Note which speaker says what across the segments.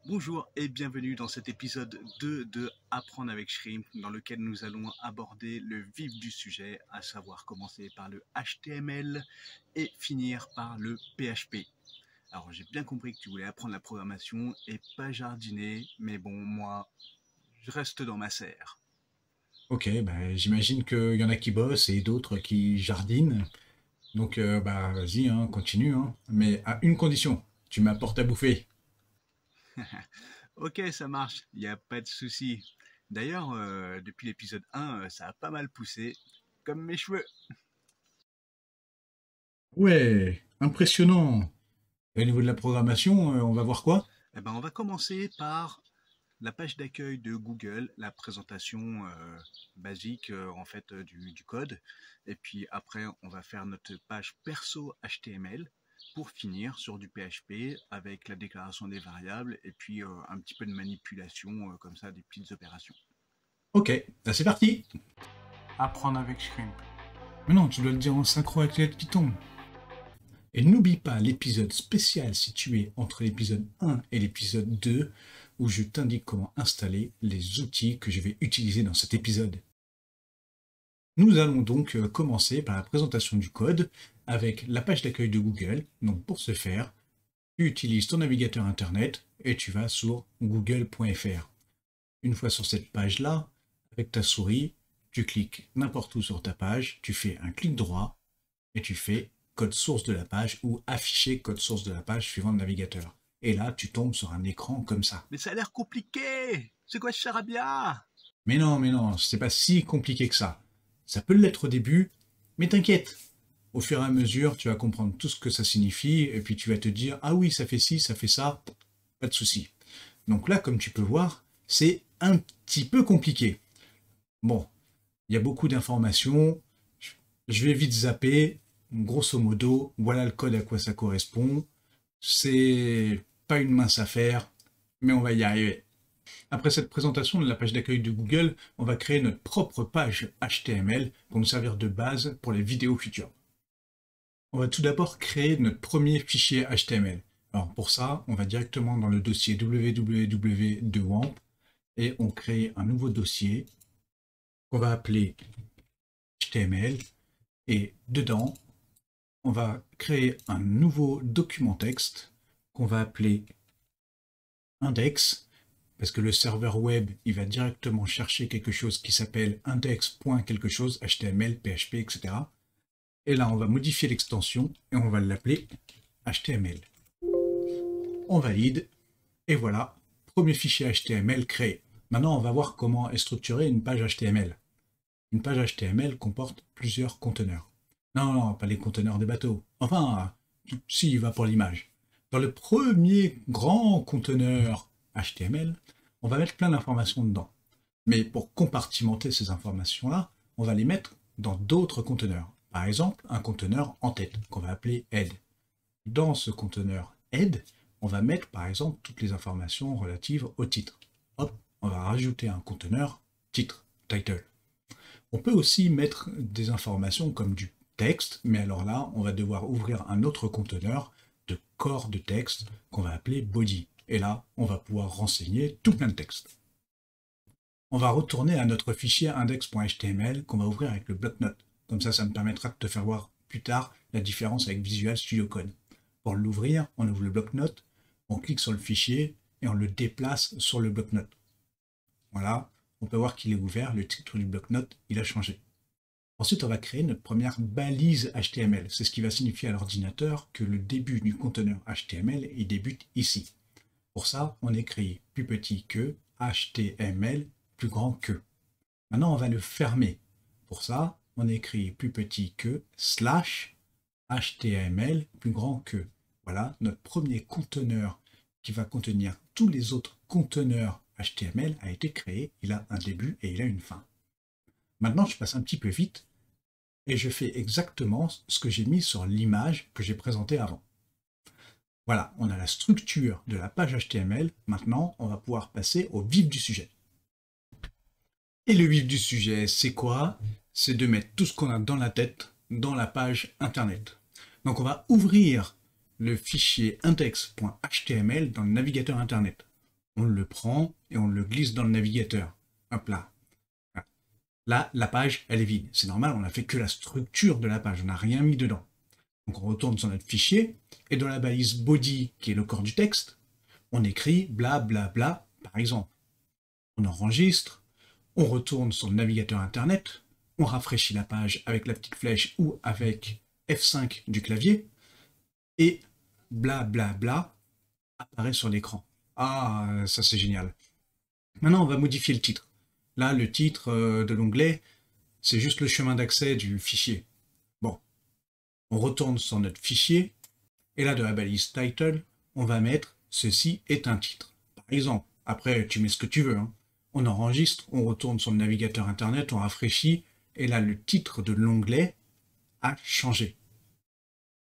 Speaker 1: Bonjour et bienvenue dans cet épisode 2 de Apprendre avec Shrimp, dans lequel nous allons aborder le vif du sujet, à savoir commencer par le HTML et finir par le PHP. Alors j'ai bien compris que tu voulais apprendre la programmation et pas jardiner, mais bon, moi, je reste dans ma serre.
Speaker 2: Ok, bah, j'imagine qu'il y en a qui bossent et d'autres qui jardinent. Donc, bah, vas-y, hein, continue, hein. Mais à une condition, tu m'apportes à bouffer.
Speaker 1: Ok, ça marche, il n'y a pas de souci. D'ailleurs, depuis l'épisode 1, ça a pas mal poussé, comme mes cheveux.
Speaker 2: Ouais, impressionnant. Et au niveau de la programmation, on va voir quoi?
Speaker 1: Eh ben, on va commencer par la page d'accueil de Google, la présentation basique en fait du code. Et puis après, on va faire notre page perso HTML pour finir sur du PHP avec la déclaration des variables et puis un petit peu de manipulation comme ça, des petites opérations.
Speaker 2: Ok, bah, c'est parti.
Speaker 1: Apprendre avec Shrimp.
Speaker 2: Mais non, tu dois le dire en synchro avec les lettres qui tombent. Et n'oublie pas l'épisode spécial situé entre l'épisode 1 et l'épisode 2, où je t'indique comment installer les outils que je vais utiliser dans cet épisode. Nous allons donc commencer par la présentation du code avec la page d'accueil de Google. Donc pour ce faire, tu utilises ton navigateur internet et tu vas sur google.fr. Une fois sur cette page-là, avec ta souris, tu cliques n'importe où sur ta page, tu fais un clic droit et tu fais code source de la page ou afficher code source de la page suivant le navigateur. Et là, tu tombes sur un écran comme ça.
Speaker 1: Mais ça a l'air compliqué. C'est quoi ce charabia?
Speaker 2: Mais non, c'est pas si compliqué que ça. Ça peut l'être au début, mais t'inquiète. Au fur et à mesure, tu vas comprendre tout ce que ça signifie, et puis tu vas te dire, ah oui, ça fait ci, ça fait ça, pas de souci. Donc là, comme tu peux voir, c'est un petit peu compliqué. Bon, il y a beaucoup d'informations, je vais vite zapper, grosso modo, voilà le code à quoi ça correspond. C'est pas une mince affaire, mais on va y arriver. Après cette présentation de la page d'accueil de Google, on va créer notre propre page HTML pour nous servir de base pour les vidéos futures. On va tout d'abord créer notre premier fichier HTML. Alors pour ça, on va directement dans le dossier www de WAMP et on crée un nouveau dossier qu'on va appeler HTML et dedans, on va créer un nouveau document texte qu'on va appeler index parce que le serveur web, il va directement chercher quelque chose qui s'appelle index.quelque chose, HTML, PHP, etc. Et là, on va modifier l'extension et on va l'appeler HTML. On valide, et voilà, premier fichier HTML créé. Maintenant, on va voir comment est structurée une page HTML. Une page HTML comporte plusieurs conteneurs. Non, non, pas les conteneurs des bateaux. Enfin, si, il va pour l'image. Dans le premier grand conteneur HTML, on va mettre plein d'informations dedans. Mais pour compartimenter ces informations-là, on va les mettre dans d'autres conteneurs. Par exemple, un conteneur en tête, qu'on va appeler head. Dans ce conteneur head, on va mettre par exemple toutes les informations relatives au titre. Hop, on va rajouter un conteneur titre, title. On peut aussi mettre des informations comme du texte, mais alors là, on va devoir ouvrir un autre conteneur de corps de texte qu'on va appeler body. Et là, on va pouvoir renseigner tout plein de texte. On va retourner à notre fichier index.html qu'on va ouvrir avec le bloc-notes. Comme ça me permettra de te faire voir plus tard la différence avec Visual Studio Code. Pour l'ouvrir, on ouvre le bloc-notes, on clique sur le fichier et on le déplace sur le bloc-notes. Voilà, on peut voir qu'il est ouvert, le titre du bloc-notes, il a changé. Ensuite, on va créer notre première balise HTML. C'est ce qui va signifier à l'ordinateur que le début du conteneur HTML, il débute ici. Pour ça, on écrit plus petit que HTML plus grand que. Maintenant, on va le fermer. Pour ça, on écrit plus petit que slash HTML plus grand que. Voilà, notre premier conteneur qui va contenir tous les autres conteneurs HTML a été créé. Il a un début et il a une fin. Maintenant, je passe un petit peu vite et je fais exactement ce que j'ai mis sur l'image que j'ai présentée avant. Voilà, on a la structure de la page HTML. Maintenant, on va pouvoir passer au vif du sujet. Et le vif du sujet, c'est quoi? C'est de mettre tout ce qu'on a dans la tête dans la page internet. Donc on va ouvrir le fichier index.html dans le navigateur internet. on le prend et on le glisse dans le navigateur. Hop là. Voilà. Là, la page, elle est vide. C'est normal, on n'a fait que la structure de la page, on n'a rien mis dedans. Donc on retourne sur notre fichier, et dans la balise body, qui est le corps du texte, on écrit bla bla bla, par exemple. On enregistre, on retourne sur le navigateur internet, on rafraîchit la page avec la petite flèche ou avec F5 du clavier, et bla bla bla apparaît sur l'écran. Ah, ça c'est génial. Maintenant, on va modifier le titre. Là, le titre de l'onglet, c'est juste le chemin d'accès du fichier. Bon, on retourne sur notre fichier, et là, de la balise title, on va mettre « Ceci est un titre ». Par exemple, après, tu mets ce que tu veux. Hein. On enregistre, on retourne sur le navigateur internet, on rafraîchit, et là, le titre de l'onglet a changé.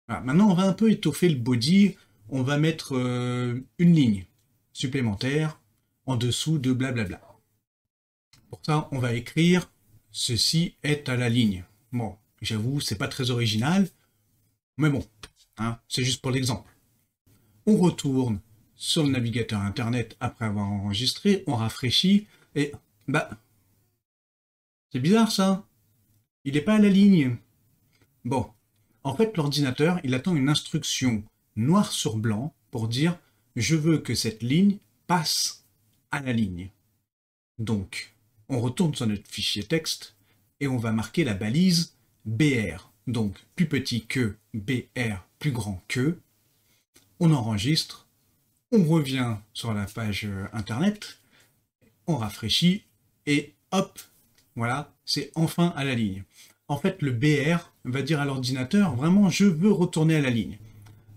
Speaker 2: Voilà. Maintenant, on va un peu étoffer le body, on va mettre une ligne supplémentaire en dessous de blablabla. Pour ça, on va écrire « Ceci est à la ligne ». Bon, j'avoue, c'est pas très original, mais bon, hein, c'est juste pour l'exemple. On retourne sur le navigateur internet après avoir enregistré, on rafraîchit, et bah, c'est bizarre ça, il n'est pas à la ligne. Bon, en fait, l'ordinateur, il attend une instruction noir sur blanc pour dire « Je veux que cette ligne passe à la ligne ». Donc, on retourne sur notre fichier texte et on va marquer la balise BR. Donc, plus petit que BR, plus grand que. On enregistre, on revient sur la page internet, on rafraîchit et hop, voilà, c'est enfin à la ligne. En fait, le BR va dire à l'ordinateur, vraiment, je veux retourner à la ligne.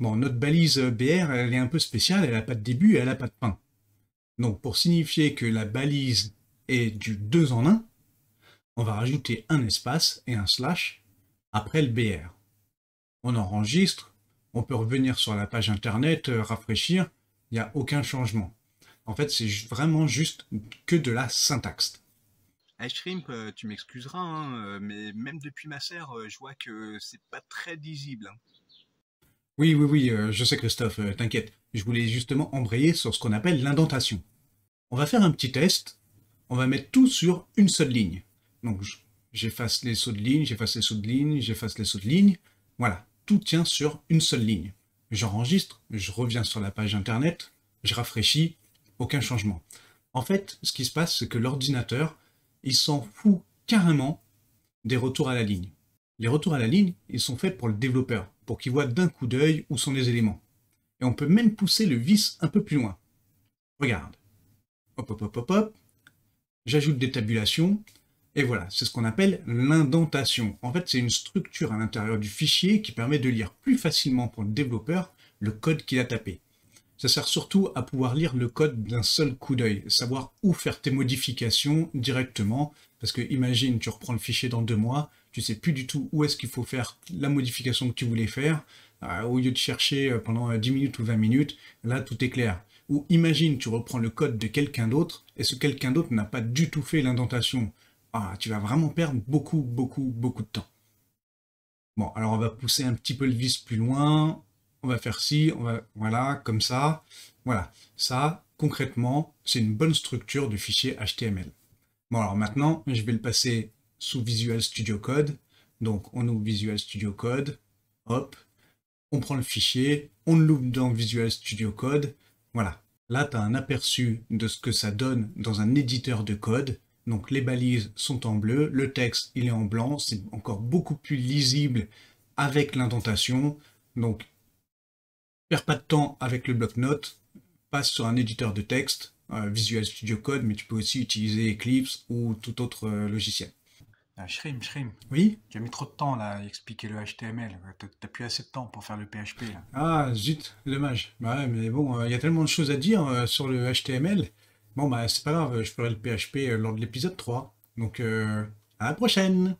Speaker 2: Bon, notre balise BR, elle est un peu spéciale, elle n'a pas de début et elle n'a pas de fin. Donc, pour signifier que la balise est du 2 en 1, on va rajouter un espace et un slash après le BR. On enregistre, on peut revenir sur la page internet, rafraîchir, il n'y a aucun changement. En fait, c'est vraiment juste que de la syntaxe.
Speaker 1: Hey, Shrimp, tu m'excuseras, hein, mais même depuis ma serre, je vois que c'est pas très lisible. Hein.
Speaker 2: Oui, je sais Christophe, t'inquiète. Je voulais justement embrayer sur ce qu'on appelle l'indentation. On va faire un petit test, on va mettre tout sur une seule ligne. Donc j'efface les sauts de ligne, j'efface les sauts de ligne, j'efface les sauts de ligne. Voilà, tout tient sur une seule ligne. J'enregistre, je reviens sur la page internet, je rafraîchis, aucun changement. En fait, ce qui se passe, c'est que l'ordinateur, il s'en fout carrément des retours à la ligne. Les retours à la ligne, ils sont faits pour le développeur, pour qu'il voit d'un coup d'œil où sont les éléments. Et on peut même pousser le vice un peu plus loin. Regarde. Hop, hop, hop, hop, hop. J'ajoute des tabulations. Et voilà, c'est ce qu'on appelle l'indentation. En fait, c'est une structure à l'intérieur du fichier qui permet de lire plus facilement pour le développeur le code qu'il a tapé. Ça sert surtout à pouvoir lire le code d'un seul coup d'œil, savoir où faire tes modifications directement, parce que imagine, tu reprends le fichier dans 2 mois, tu sais plus du tout où est-ce qu'il faut faire la modification que tu voulais faire, au lieu de chercher pendant 10 minutes ou 20 minutes, là tout est clair. Ou imagine, tu reprends le code de quelqu'un d'autre, et ce quelqu'un d'autre n'a pas du tout fait l'indentation. Ah, tu vas vraiment perdre beaucoup de temps. Bon, alors on va pousser un petit peu le vice plus loin, on va faire ci, on va, voilà, comme ça. Voilà, ça, concrètement, c'est une bonne structure de fichier HTML. Bon, alors maintenant, je vais le passer sous Visual Studio Code. Donc, on ouvre Visual Studio Code, hop, on prend le fichier, on l'ouvre dans Visual Studio Code. Voilà, là, tu as un aperçu de ce que ça donne dans un éditeur de code. Donc, les balises sont en bleu, le texte, il est en blanc, c'est encore beaucoup plus lisible avec l'indentation. Donc, perds pas de temps avec le bloc-notes, passe sur un éditeur de texte, Visual Studio Code, mais tu peux aussi utiliser Eclipse ou tout autre logiciel.
Speaker 3: Shrimp,
Speaker 2: Oui?
Speaker 3: tu as mis trop de temps là à expliquer le HTML. T'as plus assez de temps pour faire le PHP là.
Speaker 2: Ah, zut, dommage. Bah ouais, mais bon, il y a tellement de choses à dire sur le HTML. Bon, bah c'est pas grave, je ferai le PHP lors de l'épisode 3. Donc, à la prochaine!